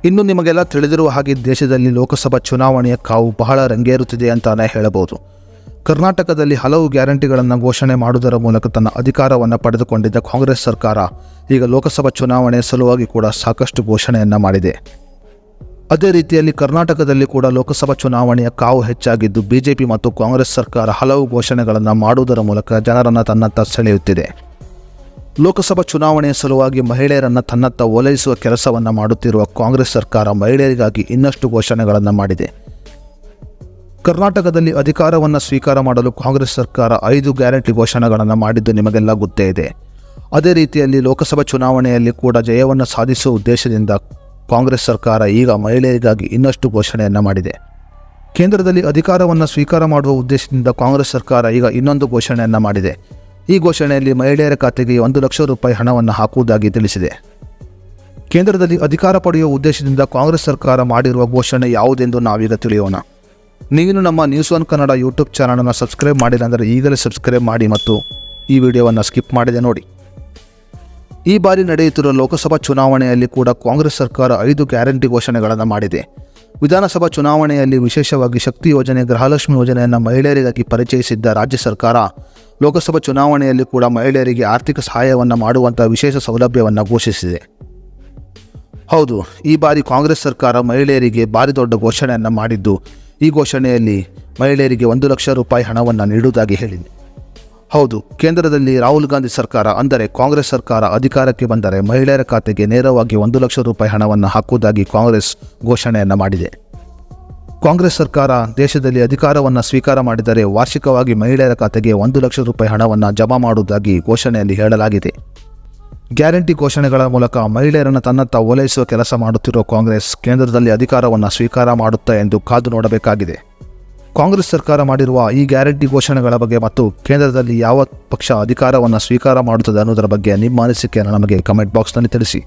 ಇನ್ನು ನಿಮಗೆಲ್ಲ ತಿಳಿದಿರುವ ಹಾಗೆ ದೇಶದಲ್ಲಿ ಲೋಕಸಭಾ ಚುನಾವಣೆಯ ಕಾವು ಬಹಳ ರಂಗೇರುತ್ತಿದೆ ಅಂತಾನೆ ಹೇಳಬಹುದು. ಕರ್ನಾಟಕದಲ್ಲಿ ಹಲವು ಗ್ಯಾರಂಟಿಗಳನ್ನು ಘೋಷಣೆ ಮಾಡುವುದರ ಮೂಲಕ ತನ್ನ ಅಧಿಕಾರವನ್ನು ಪಡೆದುಕೊಂಡಿದ್ದ ಕಾಂಗ್ರೆಸ್ ಸರ್ಕಾರ ಈಗ ಲೋಕಸಭಾ ಚುನಾವಣೆ ಸಲುವಾಗಿ ಕೂಡ ಸಾಕಷ್ಟು ಘೋಷಣೆಯನ್ನು ಮಾಡಿದೆ. ಅದೇ ರೀತಿಯಲ್ಲಿ ಕರ್ನಾಟಕದಲ್ಲಿ ಕೂಡ ಲೋಕಸಭಾ ಚುನಾವಣೆಯ ಕಾವು ಹೆಚ್ಚಾಗಿದ್ದು ಬಿಜೆಪಿ ಮತ್ತು ಕಾಂಗ್ರೆಸ್ ಸರ್ಕಾರ ಹಲವು ಘೋಷಣೆಗಳನ್ನು ಮಾಡುವುದರ ಮೂಲಕ ಜನರನ್ನು ತನ್ನತ್ತ ಸೆಳೆಯುತ್ತಿದೆ. ಲೋಕಸಭಾ ಚುನಾವಣೆಯ ಸಲುವಾಗಿ ಮಹಿಳೆಯರನ್ನು ತನ್ನತ್ತ ಓಲೈಸುವ ಕೆಲಸವನ್ನು ಮಾಡುತ್ತಿರುವ ಕಾಂಗ್ರೆಸ್ ಸರ್ಕಾರ ಮಹಿಳೆಯರಿಗಾಗಿ ಇನ್ನಷ್ಟು ಘೋಷಣೆಗಳನ್ನು ಮಾಡಿದೆ. ಕರ್ನಾಟಕದಲ್ಲಿ ಅಧಿಕಾರವನ್ನು ಸ್ವೀಕಾರ ಮಾಡಲು ಕಾಂಗ್ರೆಸ್ ಸರ್ಕಾರ 5 ಗ್ಯಾರಂಟಿ ಘೋಷಣೆಗಳನ್ನು ಮಾಡಿದ್ದು ನಿಮಗೆಲ್ಲ ಗೊತ್ತೇ ಇದೆ. ಅದೇ ರೀತಿಯಲ್ಲಿ ಲೋಕಸಭಾ ಚುನಾವಣೆಯಲ್ಲಿ ಕೂಡ ಜಯವನ್ನು ಸಾಧಿಸುವ ಉದ್ದೇಶದಿಂದ ಕಾಂಗ್ರೆಸ್ ಸರ್ಕಾರ ಈಗ ಮಹಿಳೆಯರಿಗಾಗಿ ಇನ್ನಷ್ಟು ಘೋಷಣೆಯನ್ನು ಮಾಡಿದೆ. ಕೇಂದ್ರದಲ್ಲಿ ಅಧಿಕಾರವನ್ನು ಸ್ವೀಕಾರ ಮಾಡುವ ಉದ್ದೇಶದಿಂದ ಕಾಂಗ್ರೆಸ್ ಸರ್ಕಾರ ಈಗ ಇನ್ನೊಂದು ಘೋಷಣೆಯನ್ನು ಮಾಡಿದೆ. ಈ ಘೋಷಣೆಯಲ್ಲಿ ಮಹಿಳೆಯರ ಖಾತೆಗೆ 1 ಲಕ್ಷ ರೂಪಾಯಿ ಹಣವನ್ನು ಹಾಕುವುದಾಗಿ ತಿಳಿಸಿದೆ. ಕೇಂದ್ರದಲ್ಲಿ ಅಧಿಕಾರ ಪಡೆಯುವ ಉದ್ದೇಶದಿಂದ ಕಾಂಗ್ರೆಸ್ ಸರ್ಕಾರ ಮಾಡಿರುವ ಘೋಷಣೆ ಯಾವುದೆಂದು ನಾವೀಗ ತಿಳಿಯೋಣ. ನೀನು ನಮ್ಮ ನ್ಯೂಸ್ ಒನ್ ಕನ್ನಡ ಯೂಟ್ಯೂಬ್ ಚಾನಲನ್ನು ಸಬ್ಸ್ಕ್ರೈಬ್ ಮಾಡಿಲ್ಲ ಅಂದರೆ ಈಗಲೇ ಸಬ್ಸ್ಕ್ರೈಬ್ ಮಾಡಿ ಮತ್ತು ಈ ವಿಡಿಯೋವನ್ನು ಸ್ಕಿಪ್ ಮಾಡದೆ ನೋಡಿ. ಈ ಬಾರಿ ನಡೆಯುತ್ತಿರುವ ಲೋಕಸಭಾ ಚುನಾವಣೆಯಲ್ಲಿ ಕೂಡ ಕಾಂಗ್ರೆಸ್ ಸರ್ಕಾರ 5 ಗ್ಯಾರಂಟಿ ಘೋಷಣೆಗಳನ್ನು ಮಾಡಿದೆ. ವಿಧಾನಸಭಾ ಚುನಾವಣೆಯಲ್ಲಿ ವಿಶೇಷವಾಗಿ ಶಕ್ತಿ ಯೋಜನೆ, ಗೃಹಲಕ್ಷ್ಮಿ ಯೋಜನೆಯನ್ನು ಮಹಿಳೆಯರಿಗಾಗಿ ಪರಿಚಯಿಸಿದ್ದ ರಾಜ್ಯ ಸರ್ಕಾರ ಲೋಕಸಭಾ ಚುನಾವಣೆಯಲ್ಲಿ ಕೂಡ ಮಹಿಳೆಯರಿಗೆ ಆರ್ಥಿಕ ಸಹಾಯವನ್ನು ಮಾಡುವಂಥ ವಿಶೇಷ ಸೌಲಭ್ಯವನ್ನು ಘೋಷಿಸಿದೆ. ಹೌದು, ಈ ಬಾರಿ ಕಾಂಗ್ರೆಸ್ ಸರ್ಕಾರ ಮಹಿಳೆಯರಿಗೆ ಭಾರಿ ದೊಡ್ಡ ಘೋಷಣೆಯನ್ನು ಮಾಡಿದ್ದು ಈ ಘೋಷಣೆಯಲ್ಲಿ ಮಹಿಳೆಯರಿಗೆ 1 ಲಕ್ಷ ರೂಪಾಯಿ ಹಣವನ್ನು ನೀಡುವುದಾಗಿ ಹೇಳಿದೆ. ಹೌದು, ಕೇಂದ್ರದಲ್ಲಿ ರಾಹುಲ್ ಗಾಂಧಿ ಸರ್ಕಾರ ಅಂದರೆ ಕಾಂಗ್ರೆಸ್ ಸರ್ಕಾರ ಅಧಿಕಾರಕ್ಕೆ ಬಂದರೆ ಮಹಿಳೆಯರ ಖಾತೆಗೆ ನೇರವಾಗಿ 1 ಲಕ್ಷ ರೂಪಾಯಿ ಹಣವನ್ನು ಹಾಕುವುದಾಗಿ ಕಾಂಗ್ರೆಸ್ ಘೋಷಣೆಯನ್ನು ಮಾಡಿದೆ. ಕಾಂಗ್ರೆಸ್ ಸರ್ಕಾರ ದೇಶದಲ್ಲಿ ಅಧಿಕಾರವನ್ನು ಸ್ವೀಕಾರ ಮಾಡಿದರೆ ವಾರ್ಷಿಕವಾಗಿ ಮಹಿಳೆಯರ ಖಾತೆಗೆ 1 ಲಕ್ಷ ರೂಪಾಯಿ ಹಣವನ್ನು ಜಮಾ ಮಾಡುವುದಾಗಿ ಘೋಷಣೆಯಲ್ಲಿ ಹೇಳಲಾಗಿದೆ. ಗ್ಯಾರಂಟಿ ಘೋಷಣೆಗಳ ಮೂಲಕ ಮಹಿಳೆಯರನ್ನು ತನ್ನತ್ತ ಓಲೈಸುವ ಕೆಲಸ ಮಾಡುತ್ತಿರುವ ಕಾಂಗ್ರೆಸ್ ಕೇಂದ್ರದಲ್ಲಿ ಅಧಿಕಾರವನ್ನು ಸ್ವೀಕಾರ ಮಾಡುತ್ತಾ ಎಂದು ಕಾದು ನೋಡಬೇಕಾಗಿದೆ. ಕಾಂಗ್ರೆಸ್ ಸರ್ಕಾರ ಮಾಡಿರುವ ಈ ಗ್ಯಾರಂಟಿ ಘೋಷಣೆಗಳ ಬಗ್ಗೆ ಮತ್ತು ಕೇಂದ್ರದಲ್ಲಿ ಯಾವ ಪಕ್ಷ ಅಧಿಕಾರವನ್ನು ಸ್ವೀಕಾರ ಮಾಡುತ್ತದೆ ಅನ್ನೋದರ ಬಗ್ಗೆ ನಿಮ್ಮ ಅನಿಸಿಕೆಯನ್ನು ನಮಗೆ ಕಮೆಂಟ್ ಬಾಕ್ಸ್ನಲ್ಲಿ ತಿಳಿಸಿ.